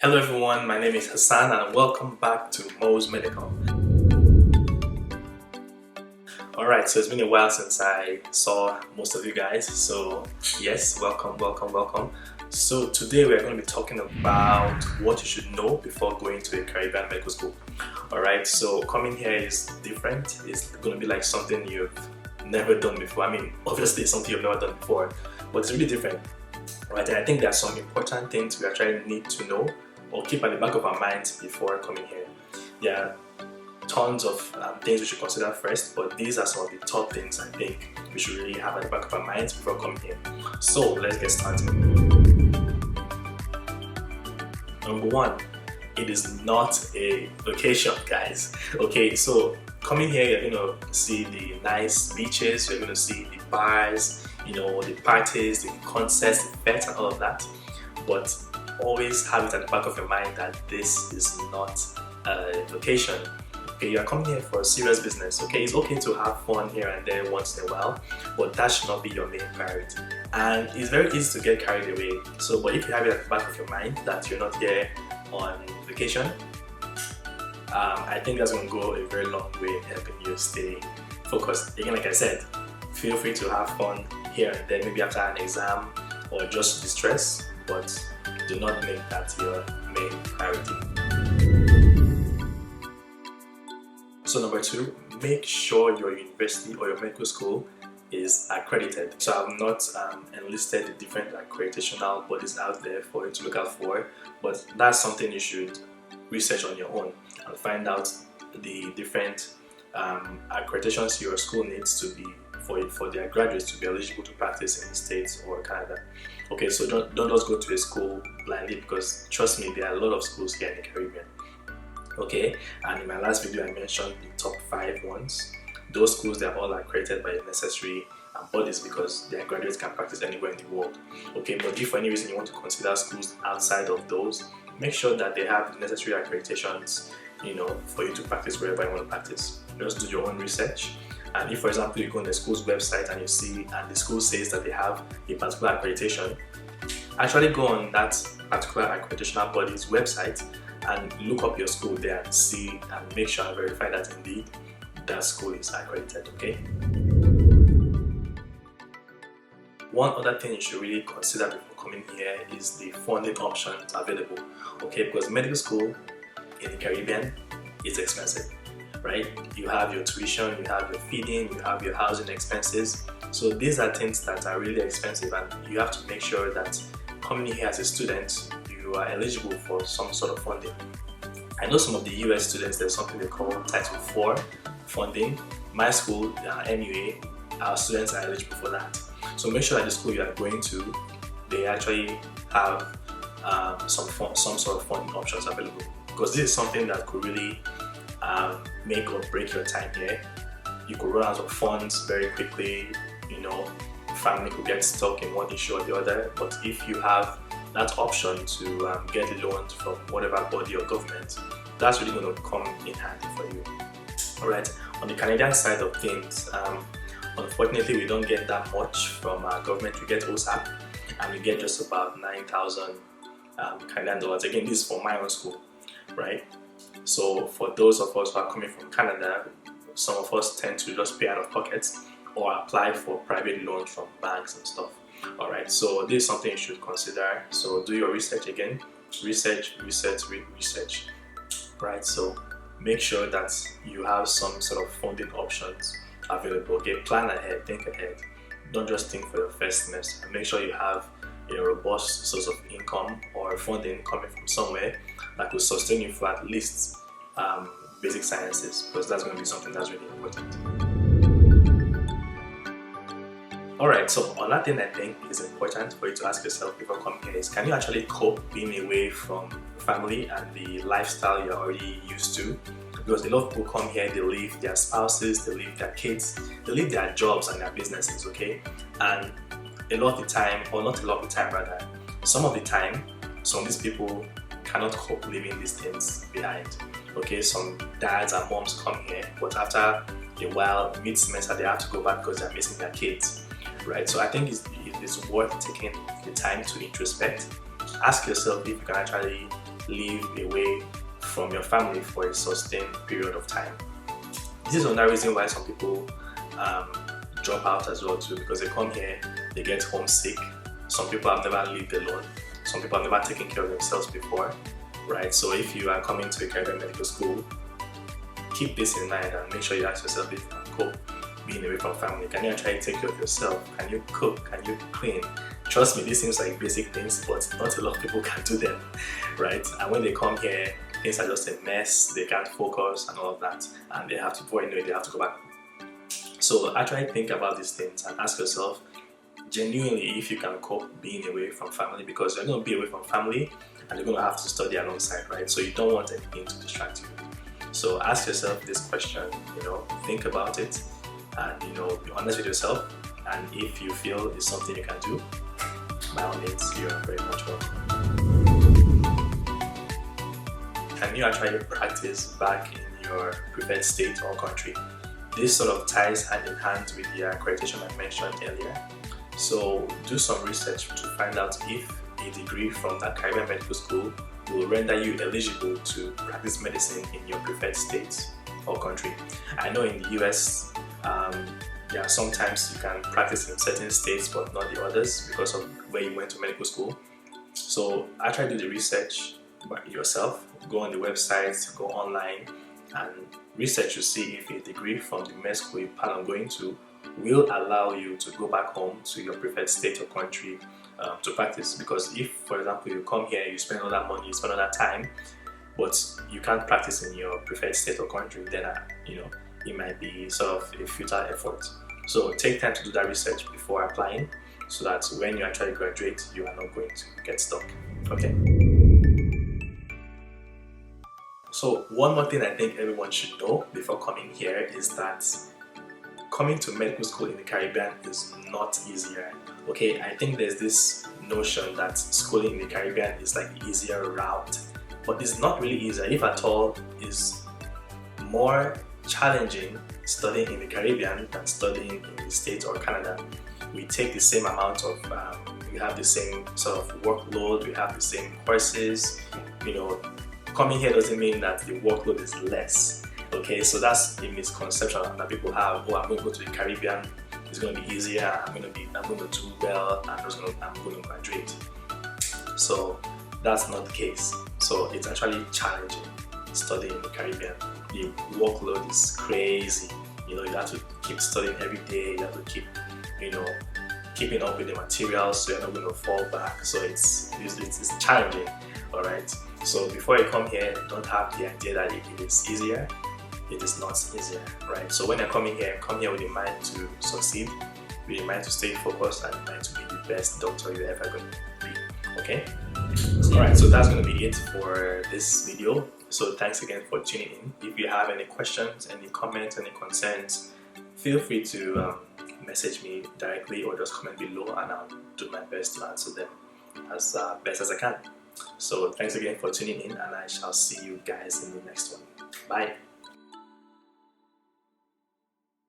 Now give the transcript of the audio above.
Hello everyone, my name is Hassan and welcome back to Mo's Medical. Alright, so it's been a while since I saw most of you guys, so yes, welcome. So today we're going to be talking about what you should know before going to a Caribbean medical school. Alright, so coming here is different. It's going to be like something you've never done before. I mean, obviously it's something you've never done before, but it's really different. Right, and I think there are some important things we actually need to know or keep at the back of our minds before coming here. There are tons of things we should consider first, but these are some of the top things I think we should really have at the back of our minds before coming here. So let's get started. Number one, it is not a vacation, guys. Okay, so coming here, you're going to see the nice beaches, you're going to see the bars, the parties, the concerts, the fete and all of that, but always have it at the back of your mind that this is not a vacation. Okay, you are coming here for a serious business. Okay, it's okay to have fun here and there once in a while, but that should not be your main priority. And it's very easy to get carried away. So, but if you have it at the back of your mind that you're not here on vacation, I think that's going to go a very long way in helping you stay focused. Again, like I said, feel free to have fun here and there, maybe after an exam or just distress, but do not make that your main priority. So number two, make sure your university or your medical school is accredited. So I've not enlisted the different accreditational bodies out there for you to look out for, but that's something you should research on your own and find out the different accreditations your school needs to be for their graduates to be eligible to practice in the States or Canada. Okay, so don't just go to a school blindly, because trust me, there are a lot of schools here in the Caribbean. Okay, and in my last video I mentioned the top 5 ones. Those schools, they're all accredited by the necessary bodies because their graduates can practice anywhere in the world. Okay, but if for any reason you want to consider schools outside of those, make sure that they have the necessary accreditations, for you to practice wherever you want to practice. Just do your own research. And if, for example, you go on the school's website and you see, and the school says that they have a particular accreditation, actually go on that particular accreditational body's website and look up your school there and see and make sure and verify that indeed that school is accredited. Okay. One other thing you should really consider before coming here is the funding options available. Okay, because medical school in the Caribbean is expensive. Right? You have your tuition, you have your feeding, you have your housing expenses. So these are things that are really expensive, and you have to make sure that coming here as a student, you are eligible for some sort of funding. I know some of the US students, there's something they call Title IV funding. My school, MUA, our students are eligible for that. So make sure that the school you are going to, they actually have some sort of funding options available, because this is something that could really make or break your time here. You could run out of funds very quickly, family could get stuck in one issue or the other, but if you have that option to get loans from whatever body or government, that's really going to come in handy for you. Alright, on the Canadian side of things, unfortunately we don't get that much from our government. We get OSAP and we get just about 9,000 Canadian dollars. Again, this is for my own school, right? So for those of us who are coming from Canada, some of us tend to just pay out of pocket or apply for private loans from banks and stuff. Alright, so this is something you should consider. So do your research again. Research. Right, so make sure that you have some sort of funding options available. Okay, plan ahead, think ahead. Don't just think for your first semester. Make sure you have a robust source of income or funding coming from somewhere that will sustain you for at least basic sciences, because that's going to be something that's really important. Alright, so another thing I think is important for you to ask yourself before coming here is, can you actually cope being away from family and the lifestyle you're already used to? Because a lot of people come here, they leave their spouses, they leave their kids, they leave their jobs and their businesses, okay? And a lot of the time, or not a lot of the time rather, some of the time, some of these people cannot cope leaving these things behind. Okay, some dads and moms come here, but after a while, mid-semester, they have to go back because they're missing their kids, right? So I think it's worth taking the time to introspect. Ask yourself if you can actually live away from your family for a sustained period of time. This is another reason why some people drop out as well too, because they come here, they get homesick. Some people have never lived alone. Some people have never taken care of themselves before, right? So if you are coming to a Caribbean medical school, keep this in mind and make sure you ask yourself if you can cope being away from family. Can you actually take care of yourself? Can you cook? Can you clean? Trust me, this seems like basic things, but not a lot of people can do them, right? And when they come here, things are just a mess. They can't focus and all of that, and they have to, before you know it, they have to go back. So actually think about these things and ask yourself genuinely if you can cope being away from family, because you're going to be away from family and you're going to have to study alongside, right? So you don't want anything to distract you. So ask yourself this question, think about it, and be honest with yourself. And if you feel it's something you can do, by all means, you are very much welcome. Can you actually practice back in your preferred state or country? This sort of ties hand in hand with the accreditation I mentioned earlier. So do some research to find out if a degree from that Caribbean medical school will render you eligible to practice medicine in your preferred state or country. I know in the US, sometimes you can practice in certain states but not the others because of where you went to medical school. So actually do the research by yourself. Go on the website, go online, and research to see if a degree from the med school you plan on going to will allow you to go back home to your preferred state or country to practice. Because if, for example, you come here, you spend all that money, you spend all that time, but you can't practice in your preferred state or country, then it might be sort of a futile effort. So take time to do that research before applying, so that when you actually graduate, you are not going to get stuck. Okay. So one more thing I think everyone should know before coming here is that coming to medical school in the Caribbean is not easier. Okay, I think there's this notion that schooling in the Caribbean is like the easier route, but it's not really easier. If at all, it's more challenging studying in the Caribbean than studying in the States or Canada. We take the same amount of, we have the same sort of workload, we have the same courses. Coming here doesn't mean that the workload is less. Okay, so that's a misconception that people have. Oh, I'm going to go to the Caribbean, it's going to be easier, I'm going to do well, and I'm going to graduate. So that's not the case. So it's actually challenging studying in the Caribbean. The workload is crazy. You have to keep studying every day, you have to keep, keeping up with the materials, so you're not going to fall back. So it's challenging, all right? So before you come here, don't have the idea that it is easier. It is not easier, right? So when you're coming here, come here with a mind to succeed, with a mind to stay focused, and a mind to be the best doctor you're ever going to be, okay? Alright, so that's going to be it for this video. So thanks again for tuning in. If you have any questions, any comments, any concerns, feel free to message me directly or just comment below, and I'll do my best to answer them as best as I can. So thanks again for tuning in, and I shall see you guys in the next one. Bye.